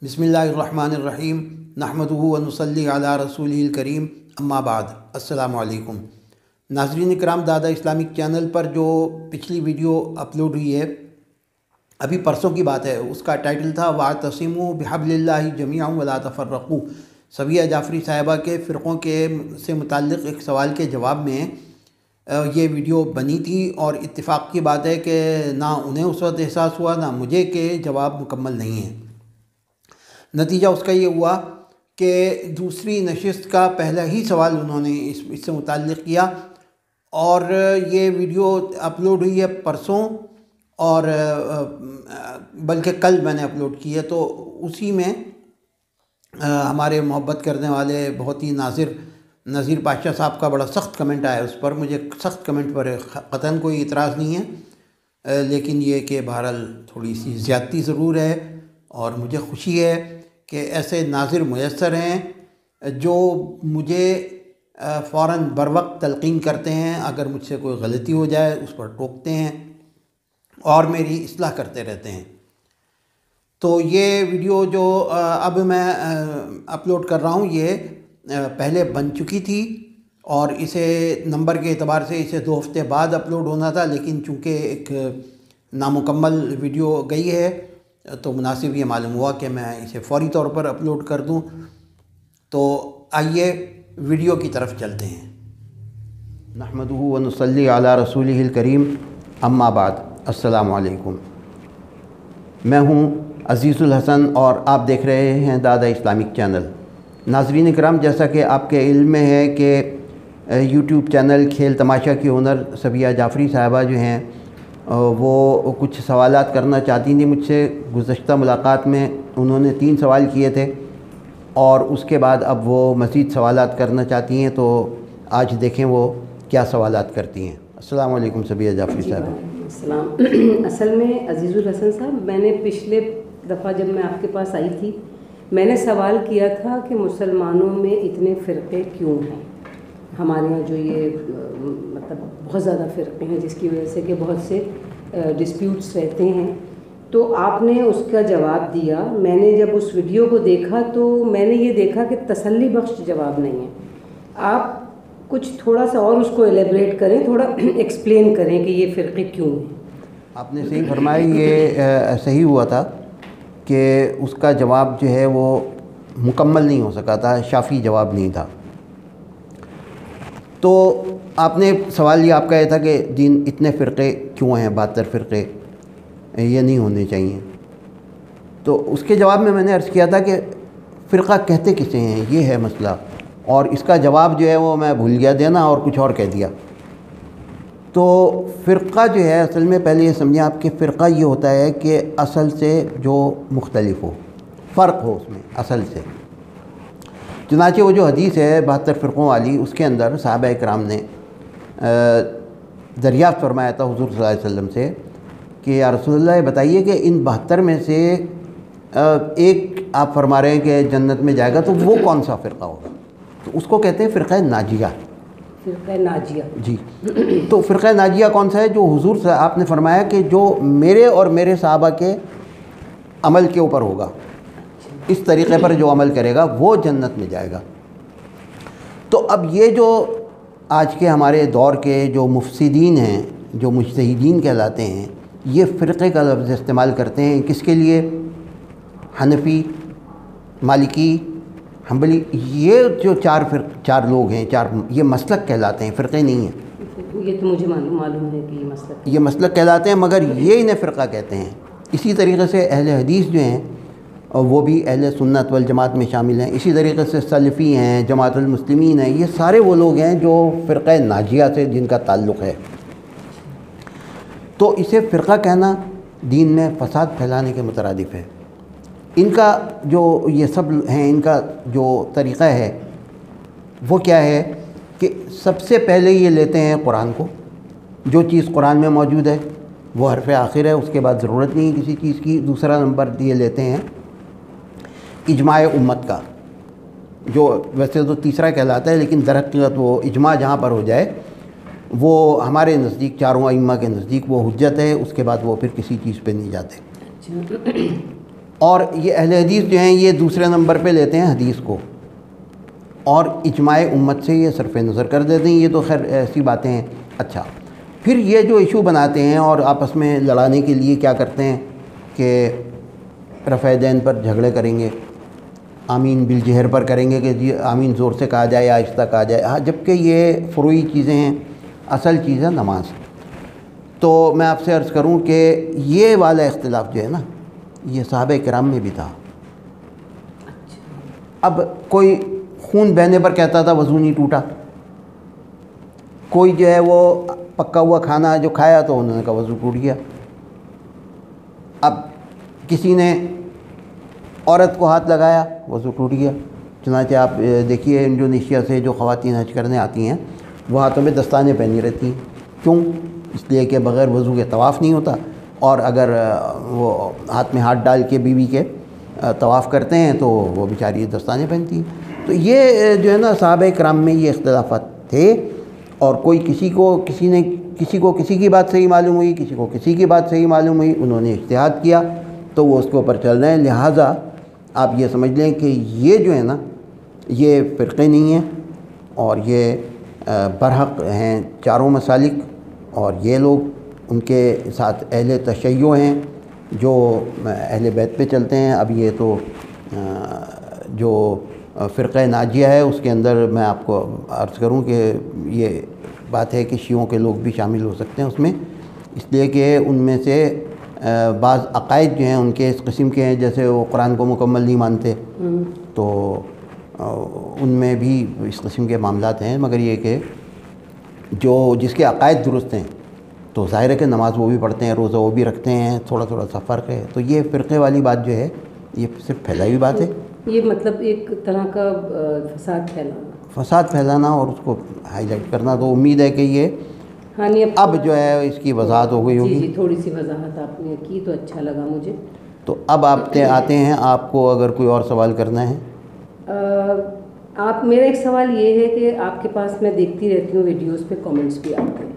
बिस्मिल्लाहिर्रहमानिर्रहीम नहमदुहु व नुसल्ली अला रसूलिल करीम अम्मा बाद। अस्सलामु अलैकुम नाज़रीन इकराम, दादा इस्लामिक चैनल पर जो पिछली वीडियो अपलोड हुई है, अभी परसों की बात है, उसका टाइटल था वातसिमू बिहब्लिल्लाहि जमीअन वला तफर्रक़ू। सबिया जाफ़री साहिबा के फ़िरक़ों के से मुताल्लिक़ एक सवाल के जवाब में ये वीडियो बनी थी, और इत्तिफ़ाक़ की बात है कि ना उन्हें उस वक्त एहसास हुआ ना मुझे कि जवाब मुकम्मल नहीं है। नतीजा उसका ये हुआ कि दूसरी नशिस्त का पहला ही सवाल उन्होंने इससे मुताल्लिक़ किया, और ये वीडियो अपलोड हुई है परसों, और बल्कि कल मैंने अपलोड की है। तो उसी में हमारे मोहब्बत करने वाले बहुत ही नज़ीर पाशा साहब का बड़ा सख्त कमेंट आया उस पर। मुझे सख्त कमेंट पर क़तन कोई इतराज़ नहीं है, लेकिन ये कि बहरहाल थोड़ी सी ज़्यादती ज़रूर है, और मुझे खुशी है कि ऐसे नाज़िर मुयस्सर हैं जो मुझे फ़ौरन बरवक्त तलक़ीन करते हैं। अगर मुझसे कोई गलती हो जाए उस पर टोकते हैं और मेरी इस्लाह करते रहते हैं। तो ये वीडियो जो अब मैं अपलोड कर रहा हूँ, ये पहले बन चुकी थी, और इसे नंबर के एतबार से इसे 2 हफ़्ते बाद अपलोड होना था, लेकिन चूँकि एक नामुकम्मल वीडियो गई है तो मुनासिब ये मालूम हुआ कि मैं इसे फ़ौरी तौर पर अपलोड कर दूं। तो आइए वीडियो की तरफ चलते हैं। नहमदुहु व नुसल्ली अला रसूलिहिल करीम अम्मा बाद। अस्सलामु अलैकुम। मैं हूं अज़ीज़ुल हसन और आप देख रहे हैं दादा इस्लामिक चैनल। नाज़रीन इकराम, जैसा कि आपके इल्म में है कि यूट्यूब चैनल खेल तमाशा की ओनर सबिया जाफ़री साहिबा जो हैं, वो कुछ सवालात करना चाहती थी मुझसे। गुज़श्ता मुलाकात में उन्होंने 3 सवाल किए थे, और उसके बाद अब वो मज़ीद सवालात करना चाहती हैं। तो आज देखें वो क्या सवालात करती हैं। अस्सलामु अलैकुम सबिया जाफ़री साहब। असल में अज़ीज़ुल हसन साहब, मैंने पिछले दफ़ा जब मैं आपके पास आई थी, मैंने सवाल किया था कि मुसलमानों में इतने फ़िरक़े क्यों हैं। हमारे यहाँ जो ये मतलब बहुत ज़्यादा फ़िरक़े हैं, जिसकी वजह से कि बहुत से डिस्प्यूट्स रहते हैं। तो आपने उसका जवाब दिया। मैंने जब उस वीडियो को देखा तो मैंने ये देखा कि तसल्ली बख्श जवाब नहीं है। आप कुछ थोड़ा सा और उसको एलेबरेट करें, थोड़ा एक्सप्लेन करें कि ये फ़िरक़े क्यों हैं। आपने सही फरमाया, ये सही हुआ था कि उसका जवाब जो है वो मुकम्मल नहीं हो सका था, शाफ़ी जवाब नहीं था। तो आपने सवाल ये आपका ये था कि दीन इतने फ़िरक़े क्यों हैं, 72 फ़िरक़े, ये नहीं होने चाहिए। तो उसके जवाब में मैंने अर्ज़ किया था कि फ़िरक़ा कहते किसे हैं, ये है मसला, और इसका जवाब जो है वो मैं भूल गया देना और कुछ और कह दिया। तो फ़िरक़ा जो है, असल में पहले ये समझें आप कि फ़िरक़ा ये होता है कि असल से जो मुख्तलिफ हो, फ़र्क हो उसमें असल से। चुनांचे वो जो हदीस है 72 फ़िरक़ों वाली, उसके अंदर सहाबा इकराम ने दरियाफ़्त फरमाया था हुज़ूर सल्लल्लाहु अलैहि वसल्लम से कि या रसूलल्लाह, बताइए कि इन 72 में से एक आप फरमा रहे हैं कि जन्नत में जाएगा, तो वो कौन सा फ़िरक़ा होगा? तो उसको कहते हैं फ़िरक़ा नाजिया। फ़िरक़ा नाजिया, जी। तो फ़िरक़ा नाजिया कौन सा है? जो हुज़ूर से आपने फरमाया कि जो मेरे और मेरे सहाबा के अमल के ऊपर होगा, इस तरीक़े पर जो अमल करेगा वो जन्नत में जाएगा। तो अब ये जो आज के हमारे दौर के जो मुफ़सिदीन हैं, जो मुज्तहिदीन कहलाते हैं, ये फ़िरक़े का लफ्ज़ इस्तेमाल करते हैं किसके लिए? हनफ़ी, मालिकी, हम्बली, ये जो चार लोग हैं, ये मसलक कहलाते हैं, फ़िरक़े नहीं हैं। ये तो मुझे मालूम है कि ये मसलक कहलाते हैं, मगर ये इन्हें फ़िरक़ा कहते हैं। इसी तरीक़े से अहले हदीस जो हैं, और वो भी अहले सुन्नत वल जमात में शामिल हैं। इसी तरीक़े से सलफ़ी हैं, जमातुल मुस्लिमीन हैं, ये सारे वो लोग हैं जो फ़िरक़ा नाजिया से जिनका ताल्लुक़ है। तो इसे फ़िरक़ा कहना दीन में फ़साद फैलाने के मुतरादिफ़ है। इनका जो ये सब हैं, इनका जो तरीक़ा है वो क्या है कि सबसे पहले ये लेते हैं कुरान को, जो चीज़ कुरान में मौजूद है वो हरफ़ आखिर है, उसके बाद ज़रूरत नहीं किसी चीज़ की। दूसरा नंबर ये लेते हैं इजमाए उम्मत का, जो वैसे तो तीसरा कहलाता है, लेकिन दरहक़ीक़त वो इजमा जहाँ पर हो जाए वो हमारे नज़दीक, चारों अइम्मा के नज़दीक वो हुज्जत है। उसके बाद वो फिर किसी चीज़ पे नहीं जाते। اور یہ اہل حدیث جو ہیں یہ دوسرے نمبر پہ لیتے ہیں حدیث کو، اور اجماع امت سے یہ صرف نظر کر دیتے ہیں. یہ تو خیر ایسی باتیں ہیں. اچھا، پھر یہ جو ایشو بناتے ہیں اور آپس میں لڑانے کے لیے کیا کرتے ہیں کہ رفع دین پر جھگڑے کریں گے، آمین بالجہر پر کریں گے کہ جی آمین زور سے کہا جائے یا آہستہ کہا جائے. ہاں، جبکہ یہ فروعی چیزیں ہیں، اصل چیز ہے نماز. تو میں آپ سے عرض کروں کہ یہ والا اختلاف جو ہے نا، یہ صحابہ کرام میں بھی تھا. اب کوئی خون بہنے پر کہتا تھا وضو نہیں ٹوٹا، کوئی جو ہے وہ پکا ہوا کھانا جو کھایا تو انہوں نے کہا وضو ٹوٹ گیا. اب کسی نے عورت کو ہاتھ لگایا وضو ٹوٹ گیا. چنانچہ آپ دیکھیے انڈونیشیا سے جو خواتین حج کرنے آتی ہیں وہ ہاتھوں میں دستانے پہنی رہتی ہیں. کیوں؟ اس لیے کہ بغیر وضو کے طواف نہیں ہوتا، اور اگر وہ ہاتھ میں ہاتھ ڈال کے بیوی کے طواف کرتے ہیں تو وہ بیچاری دستانے پہنتی ہیں. تو یہ جو ہے نا صحابہ کرام میں یہ اختلافات تھے، اور کوئی کسی کو کسی کی بات صحیح معلوم ہوئی، کسی کو کسی کی بات صحیح معلوم ہوئی، انہوں نے اجتہاد کیا تو وہ اس کے اوپر چل رہے ہیں. لہٰذا آپ یہ سمجھ لیں کہ یہ جو ہے نا یہ فرقے نہیں ہیں، اور یہ برحق ہیں چاروں مسالک، اور یہ لوگ ان کے ساتھ اہل تشیع ہیں جو اہل بیت پہ چلتے ہیں. اب یہ تو جو فرقہ ناجیہ ہے اس کے اندر میں آپ کو عرض کروں کہ یہ بات ہے کہ شیعوں کے لوگ بھی شامل ہو سکتے ہیں اس میں، اس لیے کہ ان میں سے بعض عقائد جو ہیں ان کے اس قسم کے ہیں، جیسے وہ قرآن کو مکمل نہیں مانتے، تو ان میں بھی اس قسم کے معاملات ہیں. مگر یہ کہ جس کے عقائد درست ہیں تو ظاہر ہے کہ نماز وہ بھی پڑھتے ہیں، روزہ وہ بھی رکھتے ہیں، تھوڑا سا فرق ہے. تو یہ فرقے والی بات جو ہے یہ صرف پھیلائی ہوئی بات ہے. یہ مطلب ایک طرح کا فساد پھیلانا اور اس کو ہائی لائٹ کرنا. تو امید ہے کہ یہ ہاں نہیں اب جو ہے اس کی وضاحت ہو گئی ہوگی. جی تھوڑی سی وضاحت آپ نے کی تو اچھا لگا مجھے. تو اب آپ آتے ہیں، آپ کو اگر کوئی اور سوال کرنا ہے. میرا ایک سوال یہ ہے کہ آپ کے پاس میں دیکھتی رہتی ہوں ویڈیوز پہ کامنٹس بھی آتے ہیں